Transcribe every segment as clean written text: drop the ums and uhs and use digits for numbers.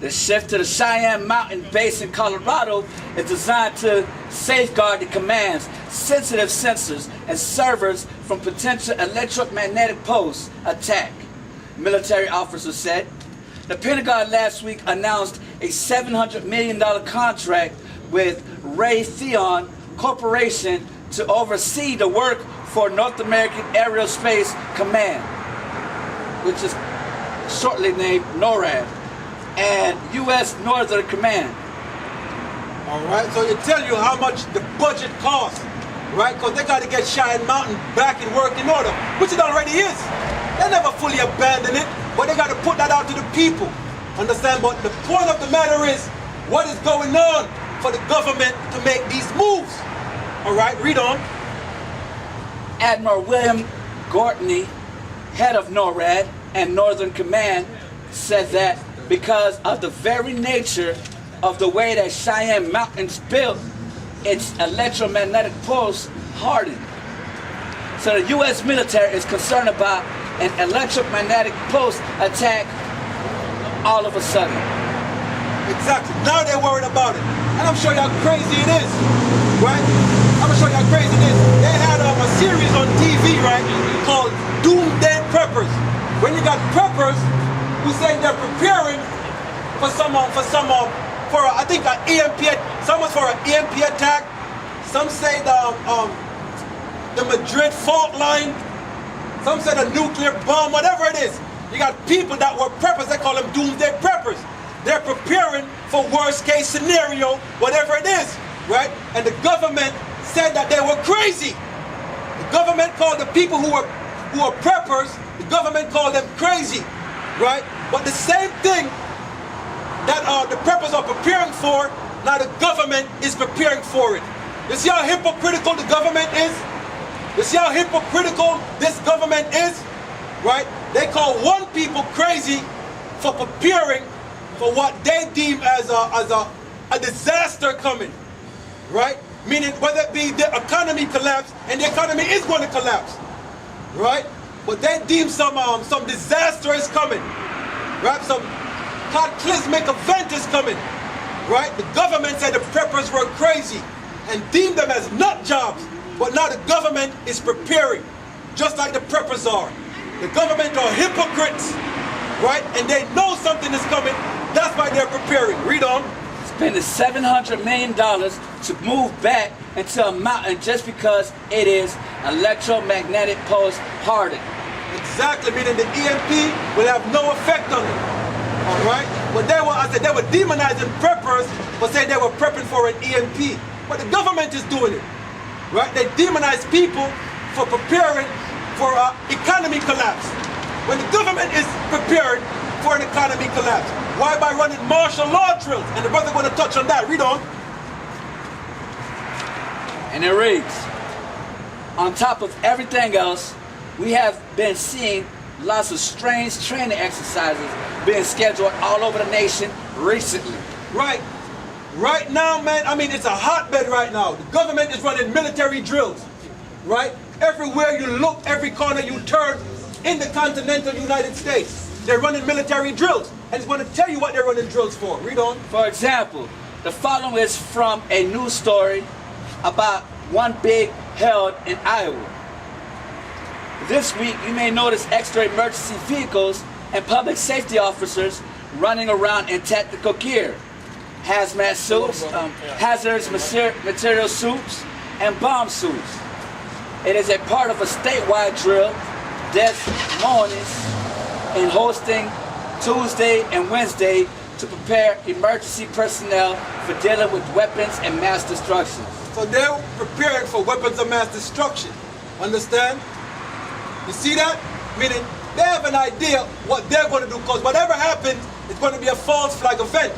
The shift to the Cheyenne Mountain base in Colorado is designed to safeguard the command's sensitive sensors and servers from potential electromagnetic pulse attack, military officers said. The Pentagon last week announced a $700 million contract with Raytheon Corporation to oversee the work for North American Aerospace Command, which is shortly named NORAD, and U.S. Northern Command. All right, so it tells you how much the budget costs, right? Because they got to get Cheyenne Mountain back in working order, which it already is. They never fully abandoned it, but they got to put that out to the people. Understand? But the point of the matter is, what is going on for the government to make these moves? All right, read on. Admiral William Gortney, head of NORAD and Northern Command, said that because of the very nature of the way that Cheyenne Mountain's built, its electromagnetic pulse hardened. So the U.S. military is concerned about an electromagnetic pulse attack all of a sudden. Exactly. Now they're worried about it. And I'm showing you how crazy it is, right? I'm gonna show you how crazy it is. They had a series on TV, right, called Doomsday Preppers. When you got preppers who say they're preparing for I think an EMP, some was for an EMP attack. Some say the Madrid fault line. Some say the nuclear bomb, whatever it is. You got people that were preppers, they call them doomsday preppers. They're preparing for worst case scenario, whatever it is, right? And the government said that they were crazy. The government called the people who are preppers, the government called them crazy, right? But the same thing that the preppers are preparing for, now the government is preparing for it. You see how hypocritical the government is? You see how hypocritical this government is? Right? They call one people crazy for preparing for what they deem as a disaster coming. Right? Meaning whether it be the economy collapse, and the economy is going to collapse. Right? But they deem some disaster is coming. Right? Some cataclysmic event is coming. Right? The government said the preppers were crazy and deemed them as nut jobs. But now the government is preparing, just like the preppers are. The government are hypocrites, right? And they know something is coming. That's why they're preparing. Read on. Spending $700 million to move back into a mountain just because it is electromagnetic pulse hardened. Exactly, meaning the EMP will have no effect on it. All right? But they were demonizing preppers for saying they were prepping for an EMP. But the government is doing it. Right? They demonize people for preparing for an economy collapse. When the government is prepared for an economy collapse, why by running martial law drills? And the brother going to touch on that. Read on. And it reads, on top of everything else, we have been seeing lots of strange training exercises being scheduled all over the nation recently. Right. Right now, man, I mean, it's a hotbed right now. The government is running military drills, right? Everywhere you look, every corner you turn in the continental United States, they're running military drills. And it's going to tell you what they're running drills for. Read on. For example, the following is from a news story about one big held in Iowa. This week, you may notice extra emergency vehicles and public safety officers running around in tactical gear. Hazmat suits, hazardous material suits, and bomb suits. It is a part of a statewide drill this morning and hosting Tuesday and Wednesday to prepare emergency personnel for dealing with weapons and mass destruction. So they're preparing for weapons of mass destruction. Understand? You see that? Meaning they have an idea what they're going to do, because whatever happens, it's going to be a false flag event.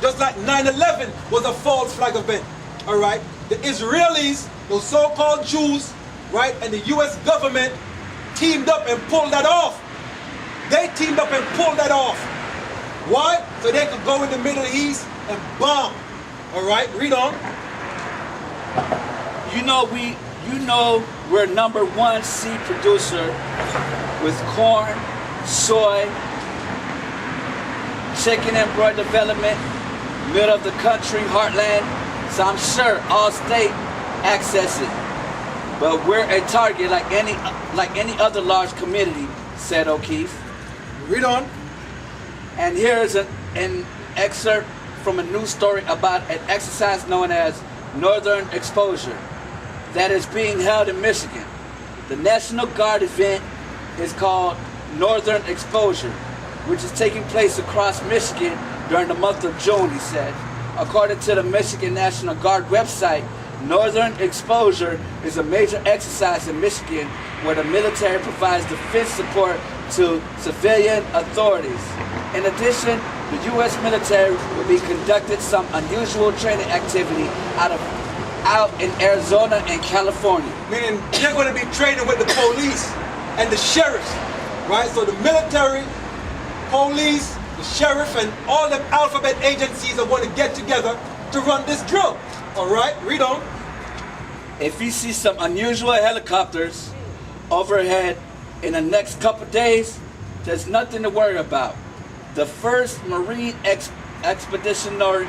Just like 9/11 was a false flag event, all right? The Israelis, those so-called Jews, right, and the U.S. government teamed up and pulled that off. They teamed up and pulled that off. Why? So they could go in the Middle East and bomb, all right? Read on. You know we're #1 seed producer with corn, soy, chicken and bread development, middle of the country, heartland. So I'm sure all state access it. But we're a target like any other large community, said O'Keefe. Read on. And here is an excerpt from a news story about an exercise known as Northern Exposure that is being held in Michigan. The National Guard event is called Northern Exposure, which is taking place across Michigan during the month of June, he said. According to the Michigan National Guard website, Northern Exposure is a major exercise in Michigan where the military provides defense support to civilian authorities. In addition, the U.S. military will be conducting some unusual training activity out in Arizona and California. Meaning they're going to be training with the police and the sheriffs, right? So the military, police, the sheriff, and all the alphabet agencies are going to get together to run this drill. All right, read on. If you see some unusual helicopters overhead in the next couple days, there's nothing to worry about. The first Marine Expeditionary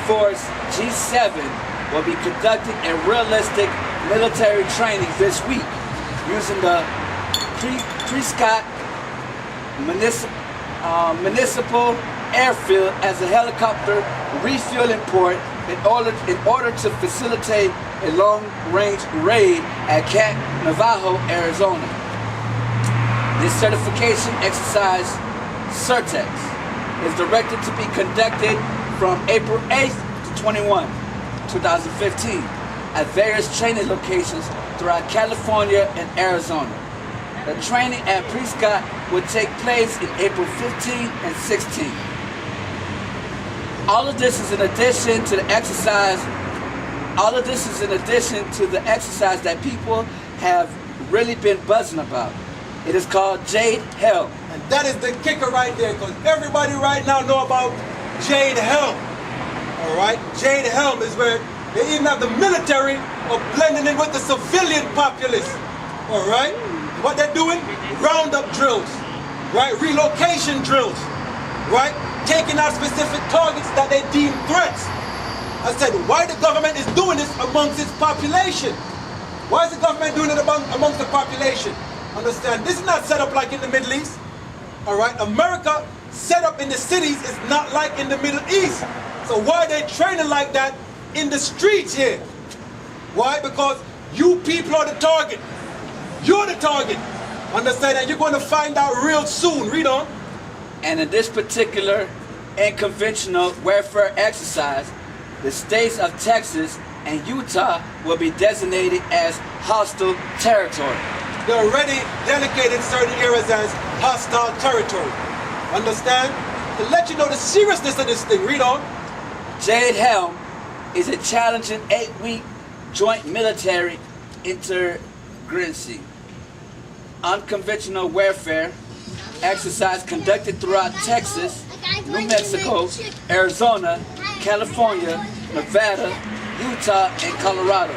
Force G7 will be conducting a realistic military training this week using the Prescott Municipal Airfield as a helicopter refueling port in order to facilitate a long-range raid at Camp Navajo, Arizona. This certification exercise, CERTEX, is directed to be conducted from April 8th to 21, 2015, at various training locations throughout California and Arizona. The training at Prescott would take place in April 15 and 16. All of this is in addition to the exercise. All of this is in addition to the exercise that people have really been buzzing about. It is called Jade Helm. And that is the kicker right there, because everybody right now know about Jade Helm. All right, Jade Helm is where they even have the military of blending in with the civilian populace. All right, what they're doing? Roundup drills, right? Relocation drills, right? Taking out specific targets that they deem threats. I said, why the government is doing this amongst its population? Why is the government doing it amongst the population? Understand, this is not set up like in the Middle East. All right, America set up in the cities is not like in the Middle East. So why are they training like that in the streets here? Why? Because you people are the target. You're the target. Understand? And you're going to find out real soon. Read on. And in this particular unconventional warfare exercise, the states of Texas and Utah will be designated as hostile territory. They already dedicated certain areas as hostile territory. Understand? To let you know the seriousness of this thing. Read on. Jade Helm is a challenging 8-week joint military intervention, unconventional warfare exercise conducted throughout Texas, New Mexico, Arizona, California, Nevada, Utah, and Colorado.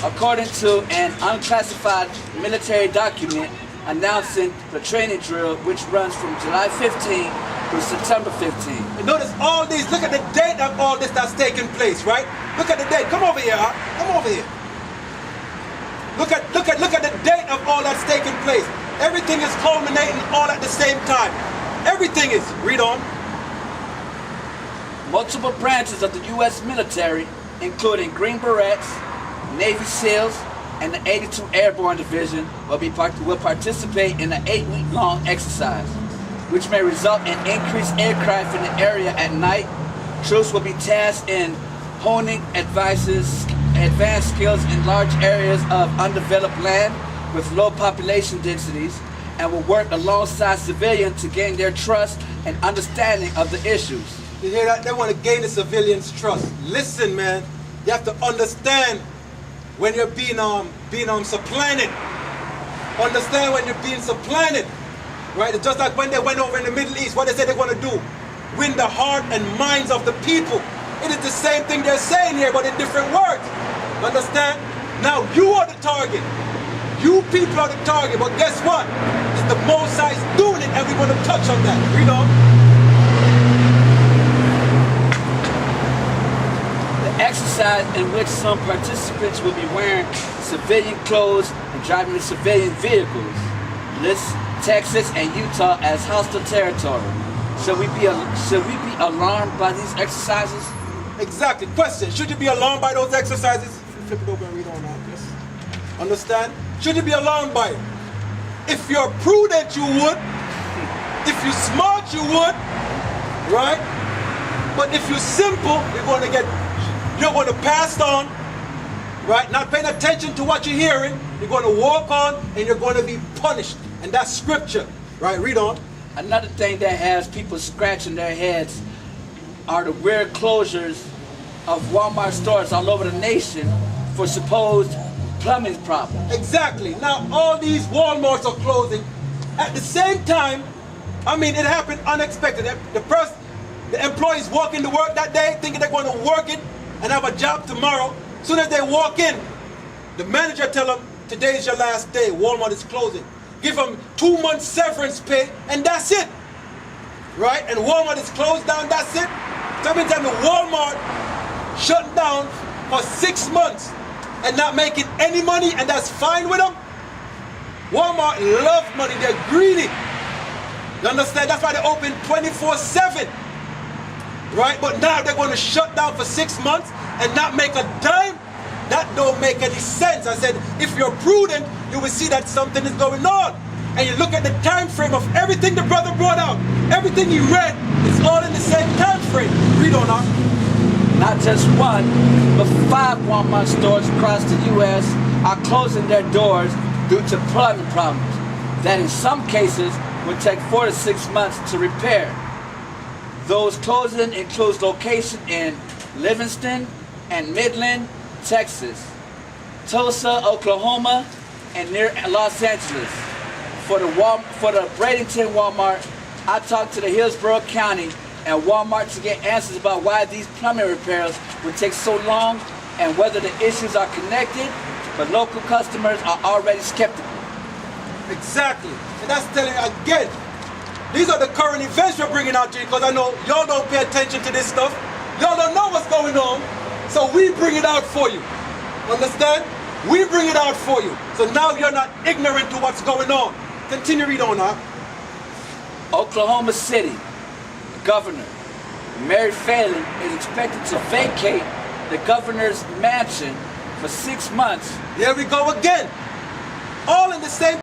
According to an unclassified military document announcing the training drill, which runs from July 15 through September 15. You notice all these, look at the date of all this that's taking place, right? Look at the date. Come over here, Art. Come over here. Look at the date of all that's taking place. Everything is culminating all at the same time. Everything is. Read on. Multiple branches of the U.S. military, including Green Berets, Navy SEALs, and the 82 Airborne Division will participate in an 8-week-long exercise, which may result in increased aircraft in the area at night. Troops will be tasked in honing advanced skills in large areas of undeveloped land with low population densities, and will work alongside civilians to gain their trust and understanding of the issues. You hear that? They want to gain the civilians' trust. Listen, man, you have to understand when you're being supplanted. Understand when you're being supplanted, right? It's just like when they went over in the Middle East, what they said they're going to do, win the heart and minds of the people. It is the same thing they're saying here, but in different words. Understand? Now you are the target. You people are the target, but guess what? It's the Most High is doing it, and we want to touch on that. Read on. The exercise in which some participants will be wearing civilian clothes and driving civilian vehicles lists Texas and Utah as hostile territory. Should we be alarmed by these exercises? Exactly. Question: should you be alarmed by those exercises? Flip it over and read on that. Yes. Understand? Should you be alarmed by it? If you're prudent, you would. If you're smart, you would. Right? But if you're simple, you're going to pass on. Right? Not paying attention to what you're hearing. You're going to walk on and you're going to be punished. And that's scripture. Right? Read on. Another thing that has people scratching their heads are the weird closures of Walmart stores all over the nation for supposed plumbing problems. Exactly. Now all these Walmarts are closing. At the same time, I mean, it happened unexpected. The employees walk into work that day thinking they're going to work it and have a job tomorrow. As soon as they walk in, the manager tell them, today's your last day, Walmart is closing. Give them 2 months severance pay and that's it. Right? And Walmart is closed down, that's it. So every time the Walmart shut down for 6 months and not making any money, and that's fine with them. Walmart love money, they're greedy. You understand? That's why they open 24/7. Right? But now they're going to shut down for 6 months and not make a dime. That don't make any sense. I said, if you're prudent, you will see that something is going on. And you look at the time frame of everything the brother brought out, everything he read, it's all in the same time frame. Read on now. Not just one, but 5 Walmart stores across the U.S. are closing their doors due to plumbing problems that in some cases would take 4 to 6 months to repair. Those closing includes locations in Livingston and Midland, Texas, Tulsa, Oklahoma, and near Los Angeles. For the Bradenton Walmart, I talked to the Hillsborough County and Walmart to get answers about why these plumbing repairs would take so long and whether the issues are connected, but local customers are already skeptical. Exactly. And that's telling you again, these are the current events we're bringing out to you because I know y'all don't pay attention to this stuff. Y'all don't know what's going on. So we bring it out for you. Understand? We bring it out for you. So now you're not ignorant to what's going on. Continue read on now. Oklahoma City, Governor Mary Phelan is expected to vacate the governor's mansion for 6 months. Here we go again. All in the same